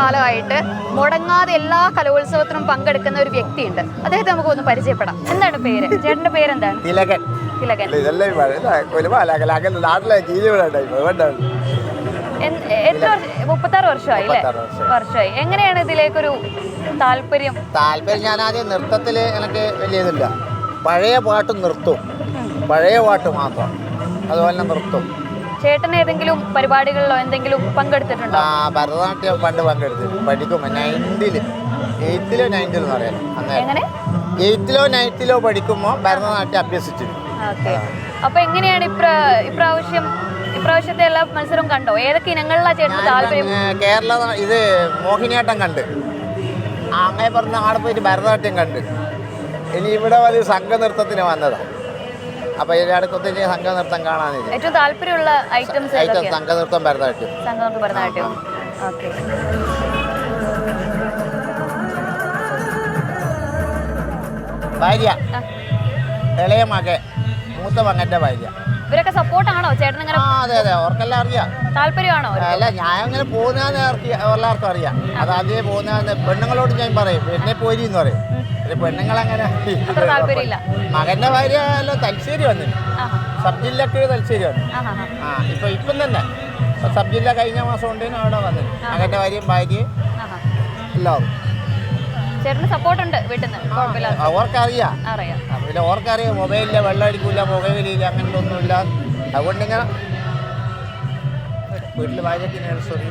കാലമായിട്ട് മുടങ്ങാതെ എല്ലാ കലോത്സവത്തിനും പങ്കെടുക്കുന്ന ഒരു വ്യക്തിയുണ്ട്. അദ്ദേഹത്തെ നമുക്ക് ഒന്ന് പരിചയപ്പെടാം. എന്താണ് പേര്? ചേട്ടന്റെ പേരെന്താണ്? തിലകൻ. തിലകൻ. എത്ര 36 വർഷമായി. എങ്ങനെയാണ് ഇതിലേക്കൊരു താല്പര്യം? ഞാൻ ആദ്യം നൃത്തത്തിൽ എനിക്ക് വലിയതില്ല. പഴയ പാട്ട് നിർത്തും, പഴയ പാട്ട് മാത്രം, അതുപോലെ നൃത്തും. ചേട്ടൻ ഏതെങ്കിലും പരിപാടികളിലോ എന്തെങ്കിലും പങ്കെടുത്തിട്ടുണ്ടോ? ഭരതനാട്യം പണ്ട് പങ്കെടുത്തു. പഠിക്കുമ്പോൾ 8th-ലോ 9th-ലോ എന്ന് പറയാം. എങ്ങനെ 8th-ലോ 9th-ലോ പഠിക്കുമ്പോൾ ഭരതനാട്യം അഭ്യസിച്ചു. അപ്പൊ എങ്ങനെയാണ് ഇപ്രാവശ്യത്തെ എല്ലാ മത്സരവും കണ്ടോ? ഏതൊക്കെ ഇനങ്ങളിലാണ് ചേട്ടന് താല്പര്യം? കേരള ഇത് മോഹിനിയാട്ടം കണ്ട്, അങ്ങനെ പറഞ്ഞ ആടെ പോയിട്ട് ഭരതനാട്യം കണ്ട്. ഇനി ഇവിടെ വലിയ സംഘനൃത്തത്തിന് വന്നതാണ്. അപ്പൊ അടുത്തൊത്തിരി സംഘനൃത്തം കാണാൻ ഏറ്റവും താല്പര്യമുള്ള ഐറ്റംസ് സംഘനൃത്തം, ഭരതനാട്യം. ഭാര്യ, ഇളയ മകൻ, മൂത്ത മകന്റെ ഭാര്യ. ഇവരൊക്കെ സപ്പോർട്ടാണോ ചേട്ടൻ? അതെ, അവർക്കെല്ലാം അറിയാം. താല്പര്യമാണോ? അല്ല, ഞാൻ അങ്ങനെ പോകുന്നതെന്ന് എല്ലാവർക്കും അറിയാം. അത് ആദ്യമേ പോകുന്ന പെണ്ണുങ്ങളോട് ഞാൻ പറയും, എന്നെ പോരി എന്ന് പറയും. പെണ്ണുങ്ങളങ്ങനെ മകന്റെ ഭാര്യ തലശ്ശേരി വന്നിന്, സബ് ജില്ലക്ക് തലശ്ശേരി വന്നു. ഇപ്പം തന്നെ സബ് ജില്ല കഴിഞ്ഞ മാസം ഉണ്ടെന്ന് അവിടെ വന്നിന്. മകന്റെ ഭാര്യയും എല്ലാവരും ചേട്ടന് സപ്പോർട്ടുണ്ട് വീട്ടിൽ നിന്ന്? അവർക്കറിയാം. പിന്നെ അവർക്കറിയാം മൊബൈലില്ല, വെള്ളം അടിക്കൂല, പുകയിലില്ല, അങ്ങനത്തെ ഒന്നുമില്ല. അതുകൊണ്ടിങ്ങനെ വീട്ടിൽ ഭാര്യത്തിന് സോറി